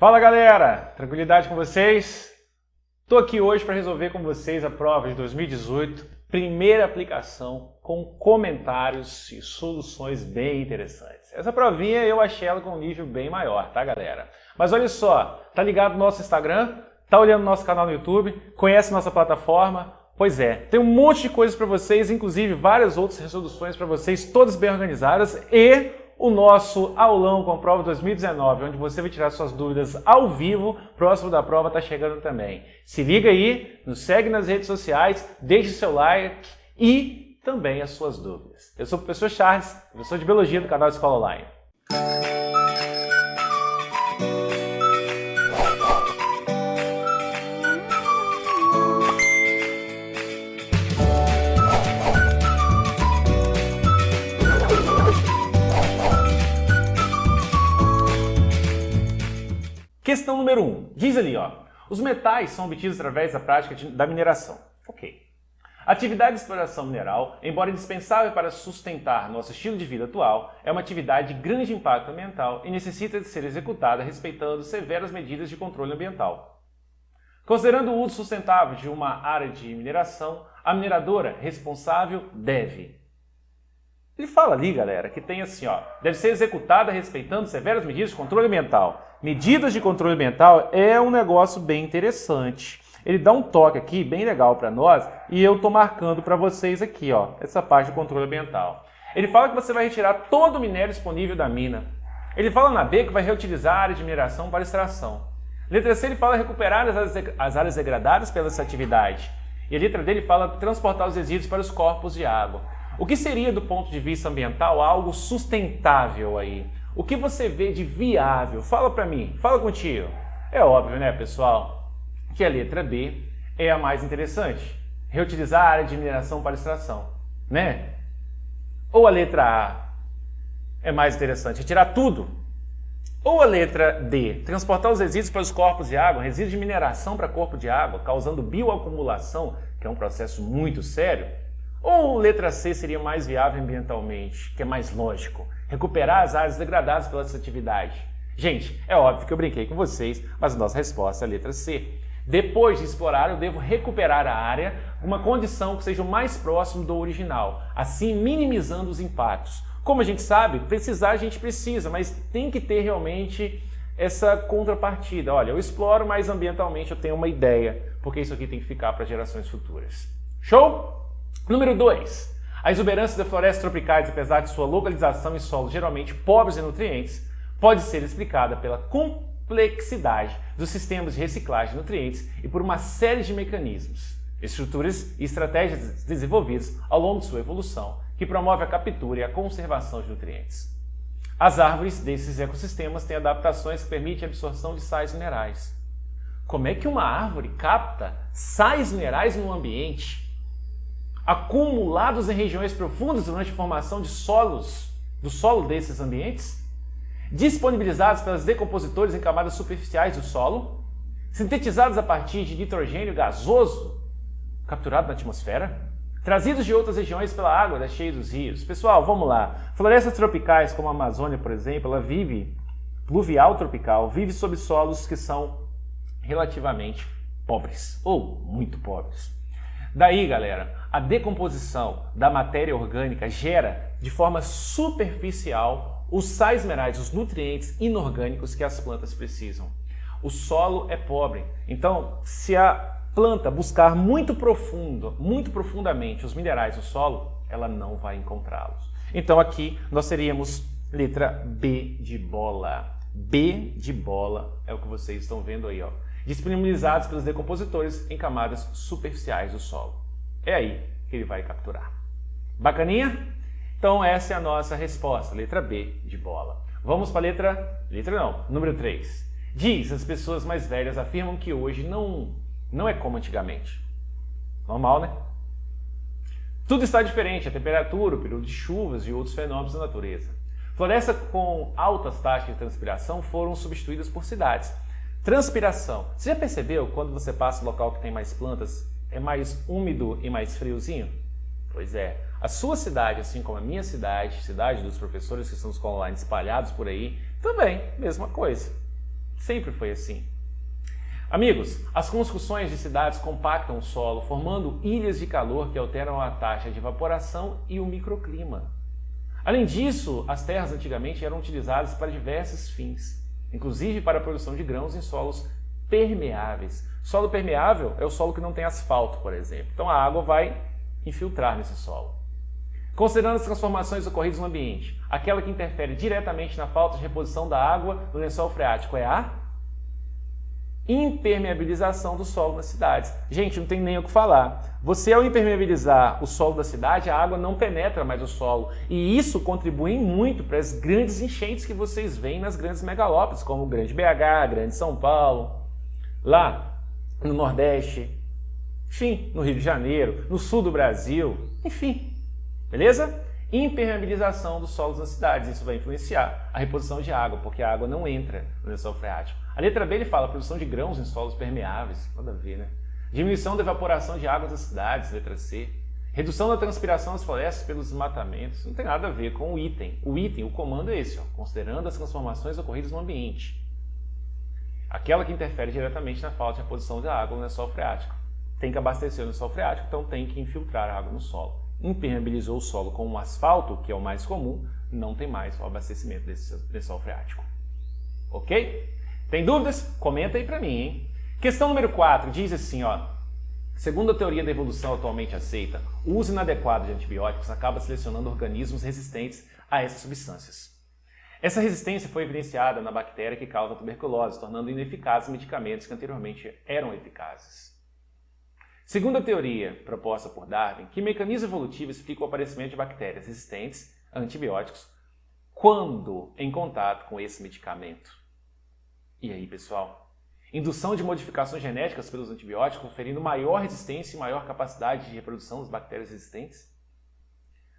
Fala galera, tranquilidade com vocês? Estou aqui hoje para resolver com vocês a prova de 2018, primeira aplicação com comentários e soluções bem interessantes. Essa provinha eu achei ela com um nível bem maior, tá galera? Mas olha só, tá ligado no nosso Instagram? Tá olhando nosso canal no YouTube? Conhece nossa plataforma? Pois é, tem um monte de coisas para vocês, inclusive várias outras resoluções para vocês, todas bem organizadas, e o nosso aulão com a prova 2019, onde você vai tirar suas dúvidas ao vivo, próximo da prova está chegando também. Se liga aí, nos segue nas redes sociais, deixe seu like e também as suas dúvidas. Eu sou o professor Charles, professor de Biologia do canal Escola Online. Questão número 1. Diz ali, ó. Os metais são obtidos através da prática da mineração. Ok. A atividade de exploração mineral, embora indispensável para sustentar nosso estilo de vida atual, é uma atividade de grande impacto ambiental e necessita de ser executada respeitando severas medidas de controle ambiental. Considerando o uso sustentável de uma área de mineração, a mineradora responsável deve... Ele fala ali, galera, que tem assim, ó, deve ser executada respeitando severas medidas de controle ambiental. Medidas de controle ambiental é um negócio bem interessante. Ele dá um toque aqui bem legal para nós e eu tô marcando para vocês aqui, ó, essa parte de controle ambiental. Ele fala que você vai retirar todo o minério disponível da mina. Ele fala na B que vai reutilizar a área de mineração para extração. Letra C ele fala recuperar as áreas degradadas pela essa atividade. E a letra D ele fala transportar os resíduos para os corpos de água. O que seria, do ponto de vista ambiental, algo sustentável aí? O que você vê de viável? Fala pra mim, fala contigo. É óbvio, né, pessoal, que a letra B é a mais interessante. Reutilizar a área de mineração para extração, né? Ou a letra A é mais interessante, retirar tudo. Ou a letra D, transportar os resíduos para os corpos de água, resíduos de mineração para corpo de água, causando bioacumulação, que é um processo muito sério. Ou letra C seria mais viável ambientalmente, que é mais lógico, recuperar as áreas degradadas pela essa atividade. Gente, é óbvio que eu brinquei com vocês, mas a nossa resposta é a letra C. Depois de explorar, eu devo recuperar a área, uma condição que seja o mais próximo do original, assim minimizando os impactos. Como a gente sabe, precisar a gente precisa, mas tem que ter realmente essa contrapartida. Olha, eu exploro, mas ambientalmente eu tenho uma ideia, porque isso aqui tem que ficar para gerações futuras. Show? Número 2. A exuberância das florestas tropicais, apesar de sua localização em solos geralmente pobres em nutrientes, pode ser explicada pela complexidade dos sistemas de reciclagem de nutrientes e por uma série de mecanismos, estruturas e estratégias desenvolvidas ao longo de sua evolução, que promove a captura e a conservação de nutrientes. As árvores desses ecossistemas têm adaptações que permitem a absorção de sais minerais. Como é que uma árvore capta sais minerais no ambiente, acumulados em regiões profundas durante a formação de do solo desses ambientes, disponibilizados pelos decompositores em camadas superficiais do solo, sintetizados a partir de nitrogênio gasoso capturado na atmosfera, trazidos de outras regiões pela água das cheias dos rios. Pessoal, vamos lá. Florestas tropicais como a Amazônia, por exemplo, ela vive, pluvial tropical, vive sob solos que são relativamente pobres, ou muito pobres. Daí, galera, a decomposição da matéria orgânica gera, de forma superficial, os sais minerais, os nutrientes inorgânicos que as plantas precisam. O solo é pobre, então se a planta buscar muito profundamente os minerais no solo, ela não vai encontrá-los. Então aqui nós teríamos letra B de bola. B de bola é o que vocês estão vendo aí, ó. Disponibilizados pelos decompositores em camadas superficiais do solo. É aí que ele vai capturar. Bacaninha? Então essa é a nossa resposta, letra B de bola. Vamos para número 3. Diz, as pessoas mais velhas afirmam que hoje não é como antigamente. Normal, né? Tudo está diferente, a temperatura, o período de chuvas e outros fenômenos da natureza. Florestas com altas taxas de transpiração foram substituídas por cidades. Transpiração. Você já percebeu quando você passa em um local que tem mais plantas, é mais úmido e mais friozinho? Pois é. A sua cidade, assim como a minha cidade, cidade dos professores que estão nos escola online espalhados por aí, também, mesma coisa. Sempre foi assim. Amigos, as construções de cidades compactam o solo, formando ilhas de calor que alteram a taxa de evaporação e o microclima. Além disso, as terras antigamente eram utilizadas para diversos fins, inclusive para a produção de grãos em solos permeáveis. Solo permeável é o solo que não tem asfalto, por exemplo. Então a água vai infiltrar nesse solo. Considerando as transformações ocorridas no ambiente, aquela que interfere diretamente na falta de reposição da água no lençol freático é a impermeabilização do solo nas cidades. Gente, não tem nem o que falar. Você, ao impermeabilizar o solo da cidade, a água não penetra mais o solo. E isso contribui muito para as grandes enchentes que vocês veem nas grandes megalópolis, como o Grande BH, Grande São Paulo, lá no Nordeste, enfim, no Rio de Janeiro, no sul do Brasil, enfim. Beleza? Impermeabilização dos solos nas cidades. Isso vai influenciar a reposição de água, porque a água não entra no lençol freático. A letra B ele fala produção de grãos em solos permeáveis. Nada a ver, né? Diminuição da evaporação de águas das cidades, letra C. Redução da transpiração das florestas pelos desmatamentos. Não tem nada a ver com o item. O comando é esse, ó, considerando as transformações ocorridas no ambiente. Aquela que interfere diretamente na falta de reposição de água no lençol freático. Tem que abastecer o lençol freático, então tem que infiltrar a água no solo. Impermeabilizou o solo com um asfalto, que é o mais comum, não tem mais o abastecimento desse lençol freático. Ok? Tem dúvidas? Comenta aí para mim, hein? Questão número 4 diz assim, ó. Segundo a teoria da evolução atualmente aceita, o uso inadequado de antibióticos acaba selecionando organismos resistentes a essas substâncias. Essa resistência foi evidenciada na bactéria que causa a tuberculose, tornando ineficazes medicamentos que anteriormente eram eficazes. Segundo a teoria proposta por Darwin, que mecanismo evolutivo explica o aparecimento de bactérias resistentes a antibióticos quando em contato com esse medicamento? E aí, pessoal? Indução de modificações genéticas pelos antibióticos, conferindo maior resistência e maior capacidade de reprodução das bactérias resistentes?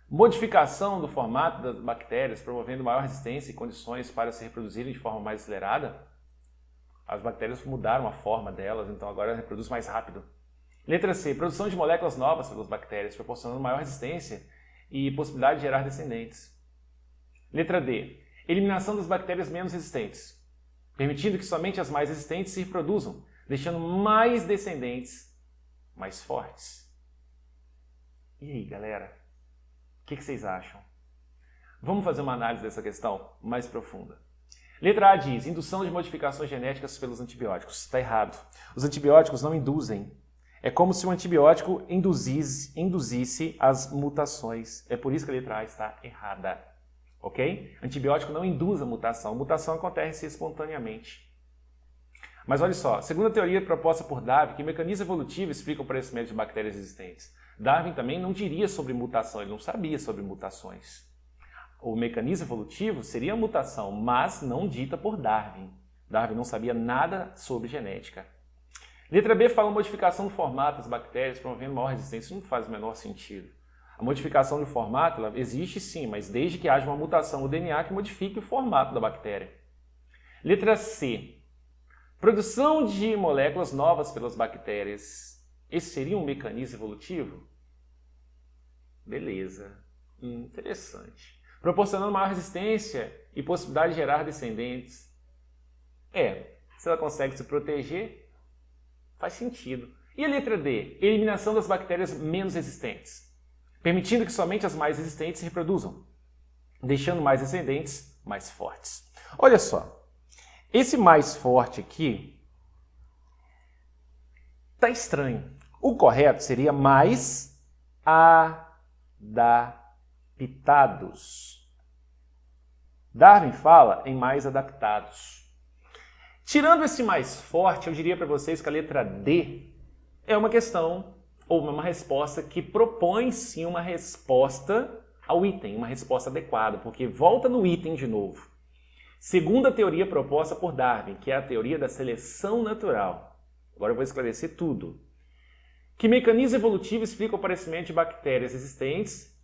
Modificação do formato das bactérias, promovendo maior resistência e condições para se reproduzirem de forma mais acelerada? As bactérias mudaram a forma delas, então agora elas reproduzem mais rápido. Letra C. Produção de moléculas novas pelas bactérias, proporcionando maior resistência e possibilidade de gerar descendentes. Letra D. Eliminação das bactérias menos resistentes, permitindo que somente as mais resistentes se reproduzam, deixando mais descendentes mais fortes. E aí, galera? O que vocês acham? Vamos fazer uma análise dessa questão mais profunda. Letra A diz, indução de modificações genéticas pelos antibióticos. Está errado. Os antibióticos não induzem. É como se o antibiótico induzisse as mutações. É por isso que a letra A está errada. Ok? Antibiótico não induz a mutação. A mutação acontece espontaneamente. Mas olha só, segundo a teoria proposta por Darwin, que mecanismo evolutivo explica o aparecimento de bactérias resistentes? Darwin também não diria sobre mutação, ele não sabia sobre mutações. O mecanismo evolutivo seria a mutação, mas não dita por Darwin. Darwin não sabia nada sobre genética. Letra B fala modificação do formato das bactérias, promovendo maior resistência. Isso não faz o menor sentido. A modificação do formato ela existe sim, mas desde que haja uma mutação no DNA que modifique o formato da bactéria. Letra C. Produção de moléculas novas pelas bactérias. Esse seria um mecanismo evolutivo? Beleza. Interessante. Proporcionando maior resistência e possibilidade de gerar descendentes. Se ela consegue se proteger, faz sentido. E a letra D? Eliminação das bactérias menos resistentes, permitindo que somente as mais resistentes se reproduzam, deixando mais descendentes mais fortes. Olha só, esse mais forte aqui tá estranho. O correto seria mais adaptados. Darwin fala em mais adaptados. Tirando esse mais forte, eu diria para vocês que a letra D é uma questão ou uma resposta que propõe sim uma resposta ao item, uma resposta adequada, porque volta no item de novo. Segundo a teoria proposta por Darwin, que é a teoria da seleção natural. Agora eu vou esclarecer tudo. Que mecanismo evolutivo explica o aparecimento de bactérias resistentes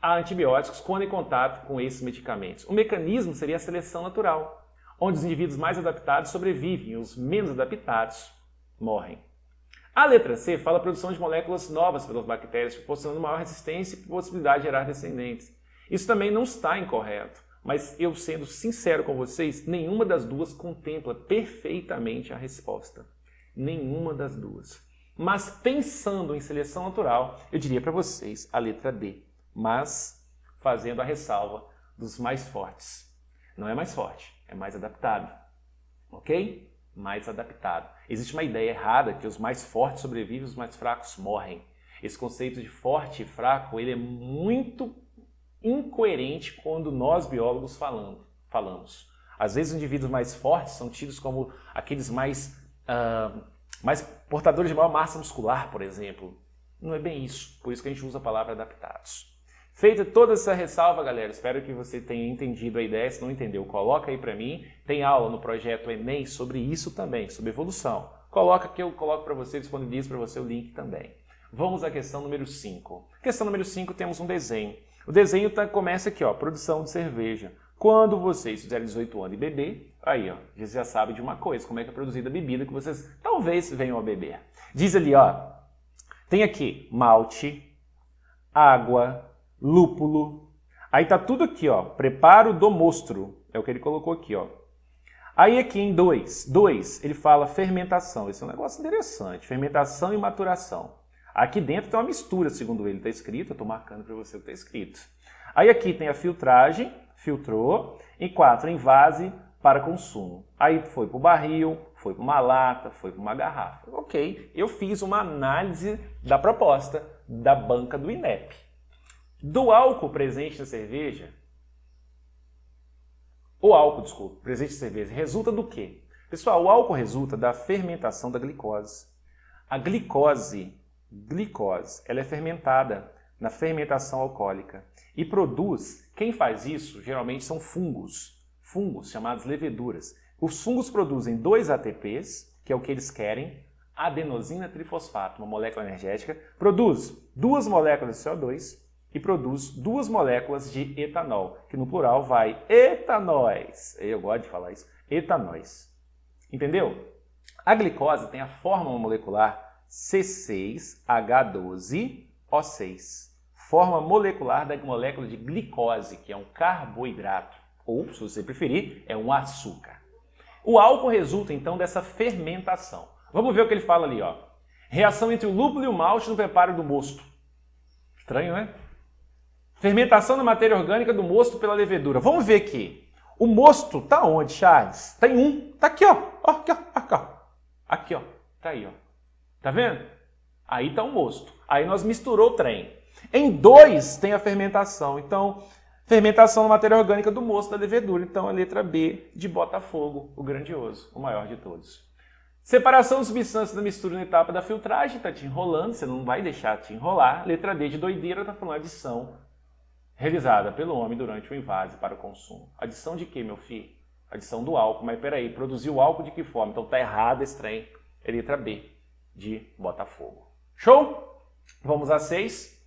a antibióticos quando em contato com esses medicamentos? O mecanismo seria a seleção natural, onde os indivíduos mais adaptados sobrevivem e os menos adaptados morrem. A letra C fala a produção de moléculas novas pelas bactérias, proporcionando maior resistência e possibilidade de gerar descendentes. Isso também não está incorreto. Mas eu, sendo sincero com vocês, nenhuma das duas contempla perfeitamente a resposta. Nenhuma das duas. Mas pensando em seleção natural, eu diria para vocês a letra D. Mas fazendo a ressalva dos mais fortes. Não é mais forte, é mais adaptado. Ok? Mais adaptado. Existe uma ideia errada que os mais fortes sobrevivem e os mais fracos morrem. Esse conceito de forte e fraco, ele é muito incoerente quando nós biólogos falamos. Às vezes os indivíduos mais fortes são tidos como aqueles mais portadores de maior massa muscular, por exemplo. Não é bem isso, por isso que a gente usa a palavra adaptados. Feita toda essa ressalva, galera, espero que você tenha entendido a ideia. Se não entendeu, coloca aí para mim. Tem aula no projeto Enem sobre isso também, sobre evolução. Coloca que eu coloco para você, disponibilizo para você o link também. Vamos à questão número 5. Questão número 5, temos um desenho. O desenho começa aqui, ó, produção de cerveja. Quando vocês fizerem 18 anos e beber, aí, ó, já sabe de uma coisa, como é que é produzida a bebida que vocês talvez venham a beber. Diz ali, ó, tem aqui malte, água, lúpulo. Aí tá tudo aqui, ó, preparo do mosto, é o que ele colocou aqui, ó. Aí aqui em 2, ele fala fermentação. Esse é um negócio interessante, fermentação e maturação. Aqui dentro tem uma mistura, segundo ele está escrito, eu estou marcando para você o que está escrito. Aí aqui tem a filtragem, filtrou, em 4, envase para consumo. Aí foi para o barril, foi para uma lata, foi para uma garrafa. Ok, eu fiz uma análise da proposta da banca do INEP. Do álcool presente na cerveja, presente na cerveja, resulta do quê? Pessoal, o álcool resulta da fermentação da glicose. A glicose, ela é fermentada na fermentação alcoólica e produz, quem faz isso geralmente são fungos chamados leveduras. Os fungos produzem 2 ATPs, que é o que eles querem, adenosina trifosfato, uma molécula energética, produz 2 moléculas de CO2 e produz 2 moléculas de etanol, que no plural vai etanóis. Eu gosto de falar isso, etanóis. Entendeu? A glicose tem a fórmula molecular C6H12O6, forma molecular da molécula de glicose, que é um carboidrato, ou, se você preferir, é um açúcar. O álcool resulta, então, dessa fermentação. Vamos ver o que ele fala ali, ó. Reação entre o lúpulo e o malte no preparo do mosto. Estranho, né? Fermentação da matéria orgânica do mosto pela levedura. Vamos ver aqui. O mosto tá onde, Charles? Tá em 1. Tá aqui, ó. Aqui, ó. Aqui, ó. Tá aí, ó. Tá vendo? Aí tá o mosto. Aí nós misturou o trem. Em 2 tem a fermentação. Então, fermentação da matéria orgânica do mosto da levedura. Então, a letra B de Botafogo, o grandioso, o maior de todos. Separação de substâncias da mistura na etapa da filtragem. Tá te enrolando, você não vai deixar te enrolar. Letra D de doideira, tá falando adição realizada pelo homem durante o invase para o consumo. Adição de quê, meu filho? Adição do álcool. Mas peraí, produziu álcool de que forma? Então tá errado esse trem. É letra B de Botafogo. Show? Vamos a 6.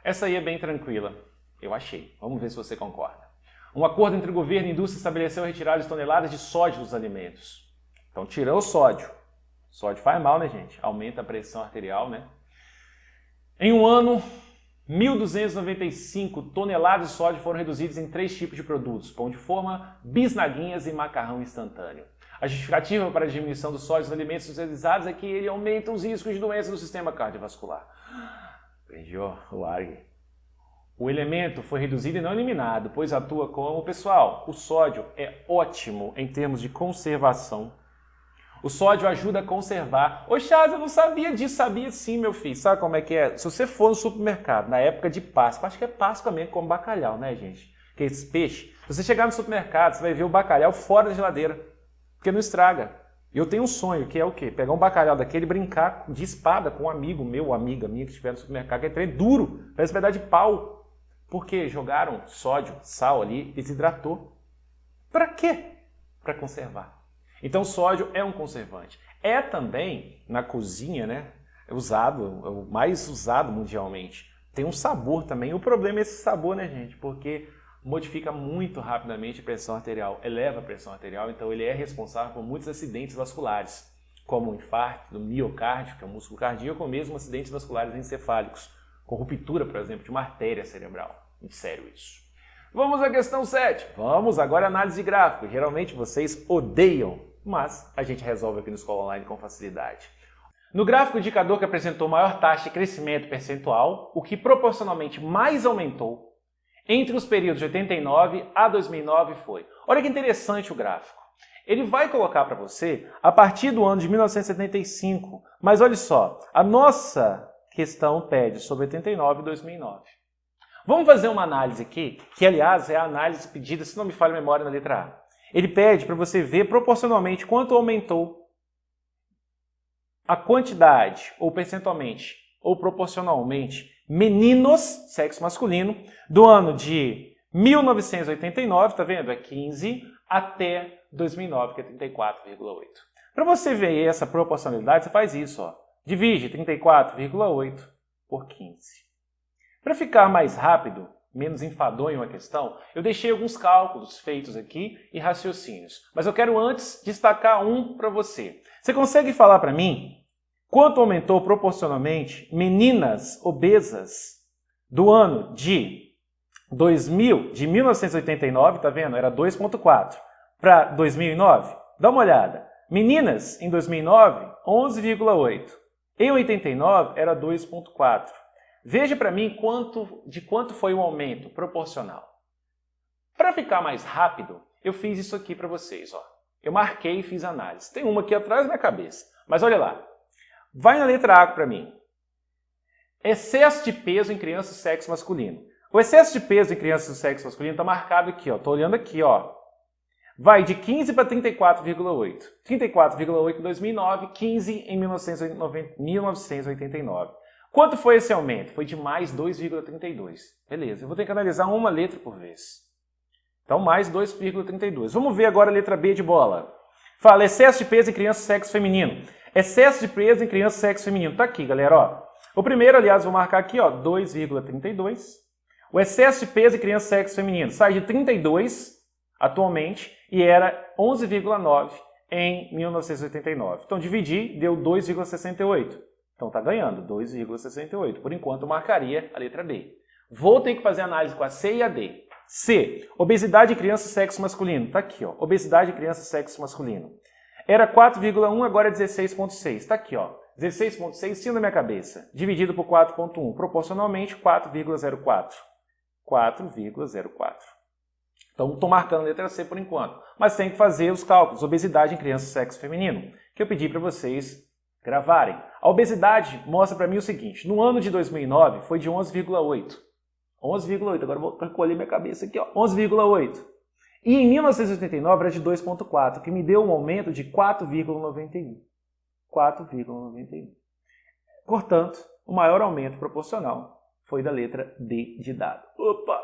Essa aí é bem tranquila, eu achei. Vamos ver se você concorda. Um acordo entre o governo e a indústria estabeleceu a retirada de toneladas de sódio dos alimentos. Então tirou o sódio. Sódio faz mal, né, gente? Aumenta a pressão arterial, né? Em um ano, 1.295 toneladas de sódio foram reduzidas em 3 tipos de produtos: pão de forma, bisnaguinhas e macarrão instantâneo. A justificativa para a diminuição do sódio nos alimentos industrializados é que ele aumenta os riscos de doenças do sistema cardiovascular. Aprendi o ARG. O elemento foi reduzido e não eliminado, pois atua como... Pessoal, o sódio é ótimo em termos de conservação. O sódio ajuda a conservar. Ô Charles, eu não sabia disso. Sabia sim, meu filho. Sabe como é que é? Se você for no supermercado, na época de Páscoa, acho que é Páscoa mesmo, como bacalhau, né, gente? Que é esse peixe. Se você chegar no supermercado, você vai ver o bacalhau fora da geladeira. Porque não estraga. Eu tenho um sonho, que é o quê? Pegar um bacalhau daquele e brincar de espada com um amigo meu, amiga minha que estiver no supermercado, que é trem duro, parece um pedaço de pau. Porque jogaram sódio, sal ali, desidratou. Para quê? Para conservar. Então sódio é um conservante. É também, na cozinha, né? É o mais usado mundialmente. Tem um sabor também. O problema é esse sabor, né, gente? Porque modifica muito rapidamente a pressão arterial, eleva a pressão arterial, então ele é responsável por muitos acidentes vasculares, como o infarto do miocárdio, que é o músculo cardíaco, ou mesmo acidentes vasculares encefálicos, com ruptura, por exemplo, de uma artéria cerebral. Muito sério isso. Vamos à questão 7. Vamos agora à análise de gráfico. Geralmente vocês odeiam, mas a gente resolve aqui no Escola Online com facilidade. No gráfico, o indicador que apresentou maior taxa de crescimento percentual, o que proporcionalmente mais aumentou entre os períodos de 89 a 2009 foi. Olha que interessante o gráfico. Ele vai colocar para você a partir do ano de 1975, mas olha só, a nossa questão pede sobre 89 e 2009. Vamos fazer uma análise aqui, que aliás é a análise pedida, se não me falha a memória, na letra A. Ele pede para você ver proporcionalmente quanto aumentou a quantidade, ou percentualmente, ou proporcionalmente, meninos, sexo masculino, do ano de 1989, tá vendo? É 15, até 2009, que é 34,8. Para você ver essa proporcionalidade, você faz isso, ó. Divide 34,8 por 15. Para ficar mais rápido, menos enfadonho a questão, eu deixei alguns cálculos feitos aqui e raciocínios. Mas eu quero antes destacar um para você. Você consegue falar para mim quanto aumentou proporcionalmente meninas obesas do ano de 1989, tá vendo? Era 2,4 para 2009? Dá uma olhada. Meninas em 2009, 11,8. Em 89 era 2,4. Veja para mim de quanto foi o aumento proporcional. Para ficar mais rápido, eu fiz isso aqui para vocês. Ó. Eu marquei e fiz análise. Tem uma aqui atrás da minha cabeça. Mas olha lá. Vai na letra A para mim. Excesso de peso em crianças do sexo masculino. O excesso de peso em crianças do sexo masculino está marcado aqui. Estou olhando aqui. Ó. Vai de 15 para 34,8. 34,8 em 2009, 15 em 1989. Quanto foi esse aumento? Foi de mais 2,32. Beleza, eu vou ter que analisar uma letra por vez. Então, mais 2,32. Vamos ver agora a letra B de bola. Fala, excesso de peso em criança sexo feminino. Excesso de peso em criança sexo feminino. Tá aqui, galera, ó. O primeiro, aliás, vou marcar aqui, ó, 2,32. O excesso de peso em criança sexo feminino sai de 32 atualmente e era 11,9 em 1989. Então, dividir deu 2,68. Então está ganhando, 2,68. Por enquanto eu marcaria a letra B. Vou ter que fazer análise com a C e a D. C. Obesidade em criança sexo masculino. Está aqui, ó. Obesidade em criança sexo masculino. Era 4,1, agora é 16,6. Está aqui, ó. 16,6, sim na minha cabeça. Dividido por 4,1. Proporcionalmente, 4,04. 4,04. Então estou marcando a letra C por enquanto. Mas tem que fazer os cálculos. Obesidade em criança sexo feminino. Que eu pedi para vocês gravarem. A obesidade mostra para mim o seguinte, no ano de 2009 foi de 11,8. 11,8, agora eu vou recolher minha cabeça aqui, ó. 11,8. E em 1989 era de 2,4, que me deu um aumento de 4,91. 4,91. Portanto, o maior aumento proporcional foi da letra D de dado. Opa!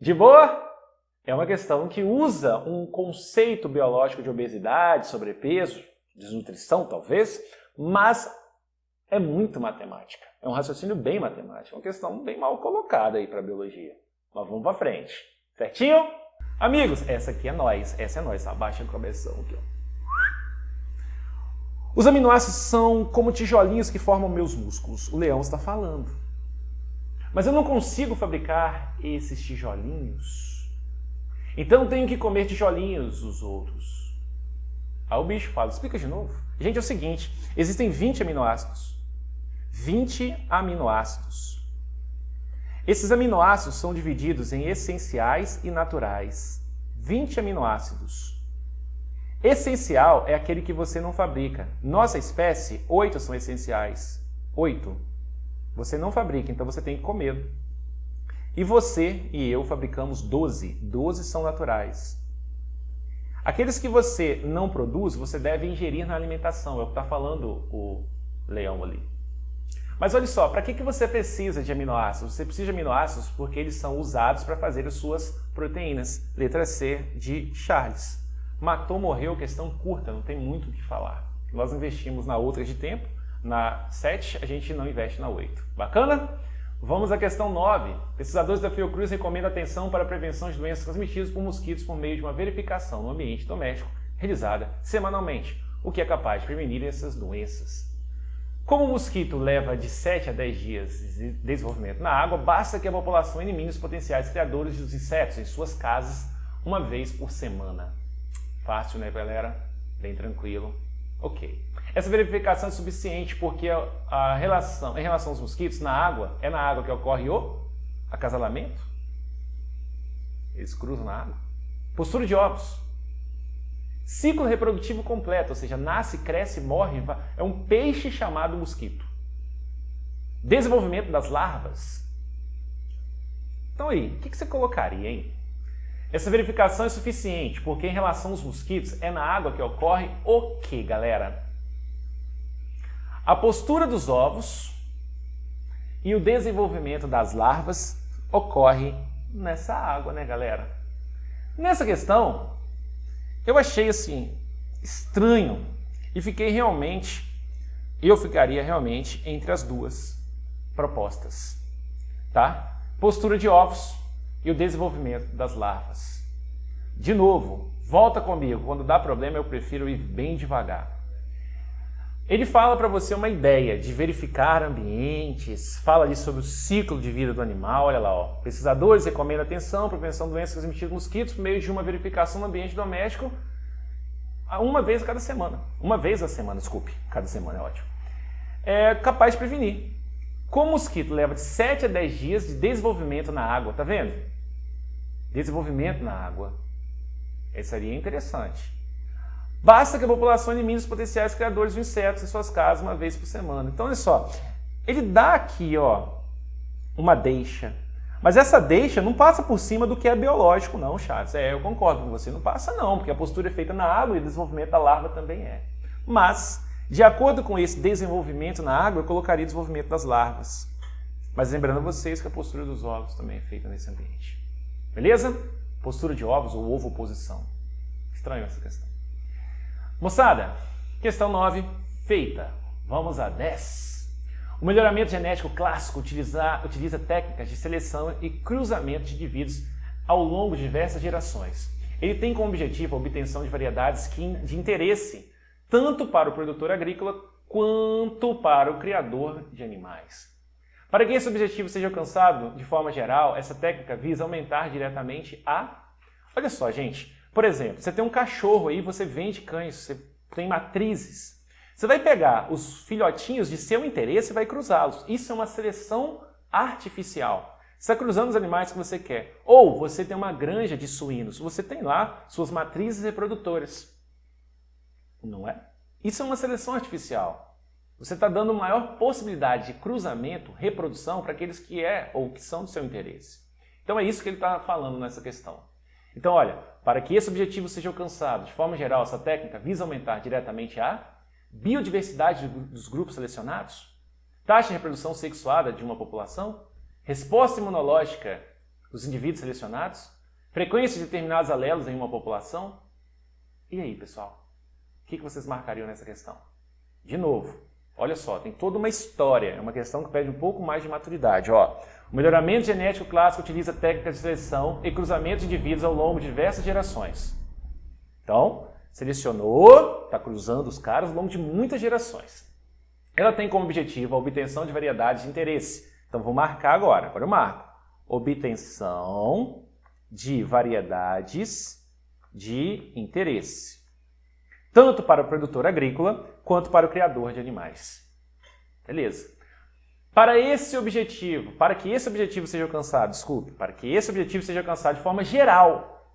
De boa? É uma questão que usa um conceito biológico de obesidade, sobrepeso, desnutrição talvez, mas é muito matemática. É um raciocínio bem matemático. É uma questão bem mal colocada aí para a biologia. Mas vamos para frente. Certinho? Amigos, essa aqui é nós. Essa é nós. Abaixa a cabeção aqui. Ó. Os aminoácidos são como tijolinhos que formam meus músculos. O Leão está falando. Mas eu não consigo fabricar esses tijolinhos. Então tenho que comer tijolinhos os outros. Aí o bicho fala, explica de novo. Gente, é o seguinte, existem 20 aminoácidos. 20 aminoácidos. Esses aminoácidos são divididos em essenciais e naturais. 20 aminoácidos. Essencial é aquele que você não fabrica. Nossa espécie, 8 são essenciais. 8. Você não fabrica, então você tem que comer. E você e eu fabricamos 12. 12 são naturais. Aqueles que você não produz, você deve ingerir na alimentação. É o que está falando o leão ali. Mas olha só, para que você precisa de aminoácidos? Você precisa de aminoácidos porque eles são usados para fazer as suas proteínas. Letra C de Charles. Matou, morreu, questão curta, não tem muito o que falar. Nós investimos na outra de tempo, na 7 a gente não investe na 8. Bacana? Vamos à questão 9. Pesquisadores da Fiocruz recomendam atenção para a prevenção de doenças transmitidas por mosquitos por meio de uma verificação no ambiente doméstico realizada semanalmente, o que é capaz de prevenir essas doenças. Como o mosquito leva de 7 a 10 dias de desenvolvimento na água, basta que a população elimine os potenciais criadores dos insetos em suas casas uma vez por semana. Fácil, né, galera? Bem tranquilo. Ok. Essa verificação é suficiente porque em relação aos mosquitos, é na água que ocorre o acasalamento. Eles cruzam na água. Postura de ovos. Ciclo reprodutivo completo, ou seja, nasce, cresce, morre, é um peixe chamado mosquito. Desenvolvimento das larvas. Então aí, o que você colocaria, hein? Essa verificação é suficiente, porque em relação aos mosquitos, é na água que ocorre o quê, galera? A postura dos ovos e o desenvolvimento das larvas ocorre nessa água, né, galera? Nessa questão, eu achei assim estranho e eu ficaria realmente entre as duas propostas, tá? Postura de ovos e o desenvolvimento das larvas. De novo, volta comigo, quando dá problema eu prefiro ir bem devagar. Ele fala para você uma ideia de verificar ambientes, fala ali sobre o ciclo de vida do animal, olha lá, ó. Pesquisadores recomendam atenção para prevenção de doenças transmitidas por mosquitos por meio de uma verificação no ambiente doméstico uma vez a semana, cada semana é ótimo. É capaz de prevenir. Como o mosquito leva de 7 a 10 dias de desenvolvimento na água, tá vendo? Desenvolvimento na água. Isso seria interessante. Basta que a população elimine os potenciais criadores de insetos em suas casas uma vez por semana. Então, olha só, ele dá aqui, ó, uma deixa. Mas essa deixa não passa por cima do que é biológico, não, Charles. Eu concordo com você, não passa não, porque a postura é feita na água e o desenvolvimento da larva também é. Mas, de acordo com esse desenvolvimento na água, eu colocaria o desenvolvimento das larvas. Mas lembrando a vocês que a postura dos ovos também é feita nesse ambiente. Beleza? Postura de ovos ou ovoposição. Estranho essa questão. Moçada, questão 9, feita. Vamos a 10. O melhoramento genético clássico utiliza técnicas de seleção e cruzamento de indivíduos ao longo de diversas gerações. Ele tem como objetivo a obtenção de variedades de interesse tanto para o produtor agrícola quanto para o criador de animais. Para que esse objetivo seja alcançado de forma geral, essa técnica visa aumentar diretamente a... Olha só, gente. Por exemplo, você tem um cachorro aí, você vende cães, você tem matrizes. Você vai pegar os filhotinhos de seu interesse e vai cruzá-los. Isso é uma seleção artificial. Você está cruzando os animais que você quer. Ou você tem uma granja de suínos, você tem lá suas matrizes reprodutoras. Não é? Isso é uma seleção artificial. Você está dando maior possibilidade de cruzamento, reprodução para aqueles que são do seu interesse. Então é isso que ele está falando nessa questão. Então, olha, para que esse objetivo seja alcançado, de forma geral, essa técnica visa aumentar diretamente a biodiversidade dos grupos selecionados, taxa de reprodução sexuada de uma população, resposta imunológica dos indivíduos selecionados, frequência de determinados alelos em uma população. E aí, pessoal? O que vocês marcariam nessa questão? De novo, olha só, tem toda uma história, é uma questão que pede um pouco mais de maturidade. Ó, o melhoramento genético clássico utiliza técnicas de seleção e cruzamento de indivíduos ao longo de diversas gerações. Então, selecionou, está cruzando os caras ao longo de muitas gerações. Ela tem como objetivo a obtenção de variedades de interesse. Então, vou marcar agora eu marco. Obtenção de variedades de interesse. Tanto para o produtor agrícola, quanto para o criador de animais. Beleza. Para que esse objetivo seja alcançado de forma geral,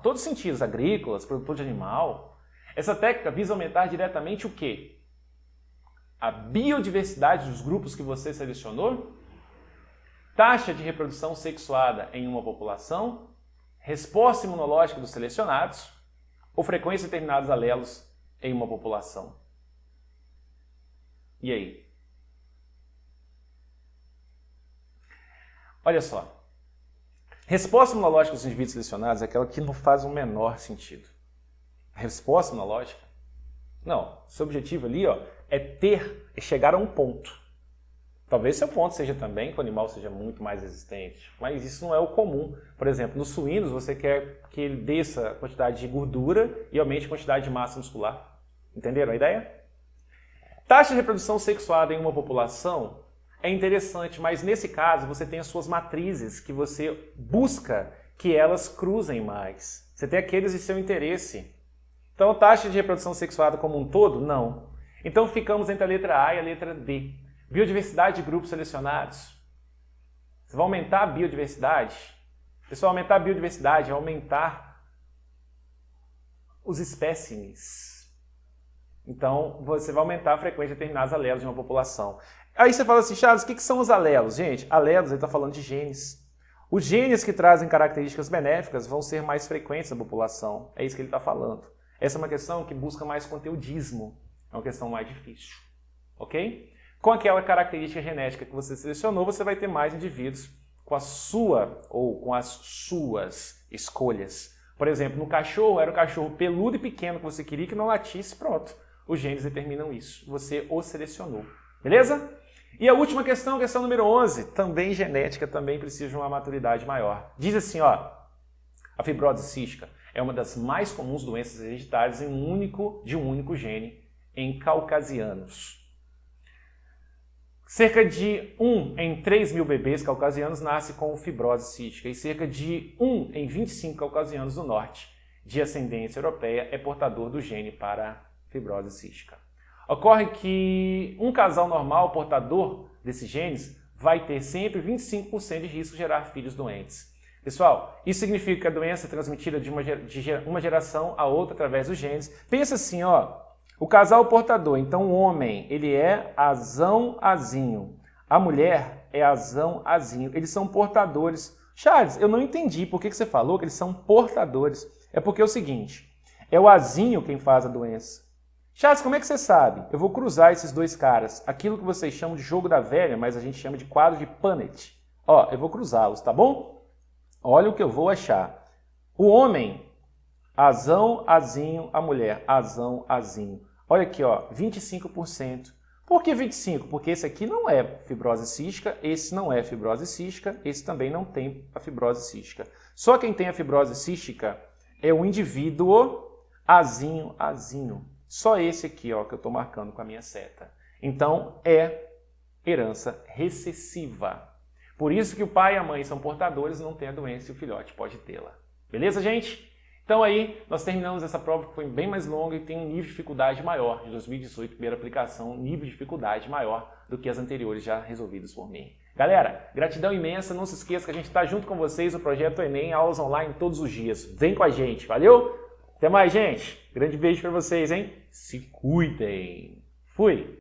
todos os sentidos, agrícolas, produtor de animal, essa técnica visa aumentar diretamente o quê? A biodiversidade dos grupos que você selecionou, taxa de reprodução sexuada em uma população, resposta imunológica dos selecionados, ou frequência de determinados alelos em uma população. E aí? Olha só. Resposta imunológica dos indivíduos selecionados é aquela que não faz o menor sentido. A resposta imunológica? Não. Seu objetivo ali, ó, é chegar a um ponto. Talvez seu ponto seja também que o animal seja muito mais resistente, mas isso não é o comum. Por exemplo, nos suínos você quer que ele desça a quantidade de gordura e aumente a quantidade de massa muscular. Entenderam a ideia? Taxa de reprodução sexuada em uma população é interessante, mas nesse caso você tem as suas matrizes que você busca que elas cruzem mais. Você tem aqueles de seu interesse. Então, taxa de reprodução sexuada como um todo? Não. Então, ficamos entre a letra A e a letra D. Biodiversidade de grupos selecionados. Você vai aumentar a biodiversidade? Pessoal, aumentar a biodiversidade é aumentar os espécimes. Então, você vai aumentar a frequência de determinados alelos de uma população. Aí você fala assim, Charles, o que são os alelos? Gente, alelos, ele está falando de genes. Os genes que trazem características benéficas vão ser mais frequentes na população. É isso que ele está falando. Essa é uma questão que busca mais conteudismo. É uma questão mais difícil. Ok? Com aquela característica genética que você selecionou, você vai ter mais indivíduos com a sua ou com as suas escolhas. Por exemplo, no cachorro, era um cachorro peludo e pequeno que você queria que não latisse, pronto. Os genes determinam isso. Você o selecionou. Beleza? E a última questão, questão número 11, também genética, também precisa de uma maturidade maior. Diz assim, ó, a fibrose cística é uma das mais comuns doenças hereditárias de um único gene em caucasianos. Cerca de 1 em 3 mil bebês caucasianos nasce com fibrose cística e cerca de 1 em 25 caucasianos do norte de ascendência europeia é portador do gene para fibrose cística. Ocorre que um casal normal portador desses genes vai ter sempre 25% de risco de gerar filhos doentes. Pessoal, isso significa que a doença é transmitida de uma geração a outra através dos genes. Pensa assim, ó, o casal portador, então o homem, ele é azão-azinho, a mulher é azão-azinho, eles são portadores. Charles, eu não entendi por que você falou que eles são portadores. É porque é o seguinte, é o azinho quem faz a doença. Charles, como é que você sabe? Eu vou cruzar esses dois caras. Aquilo que vocês chamam de jogo da velha, mas a gente chama de quadro de Punnett. Ó, eu vou cruzá-los, tá bom? Olha o que eu vou achar. O homem, azão, azinho, a mulher, azão, azinho. Olha aqui, ó, 25%. Por que 25%? Porque esse aqui não é fibrose cística, esse não é fibrose cística, esse também não tem a fibrose cística. Só quem tem a fibrose cística é o indivíduo azinho, azinho. Só esse aqui, ó, que eu estou marcando com a minha seta. Então, é herança recessiva. Por isso que o pai e a mãe são portadores, não tem a doença e o filhote pode tê-la. Beleza, gente? Então aí, nós terminamos essa prova que foi bem mais longa e tem um nível de dificuldade maior. De 2018, primeira aplicação, nível de dificuldade maior do que as anteriores já resolvidas por mim. Galera, gratidão imensa. Não se esqueça que a gente está junto com vocês no Projeto Enem, aulas online todos os dias. Vem com a gente, valeu? Até mais, gente. Grande beijo para vocês, hein? Se cuidem. Fui.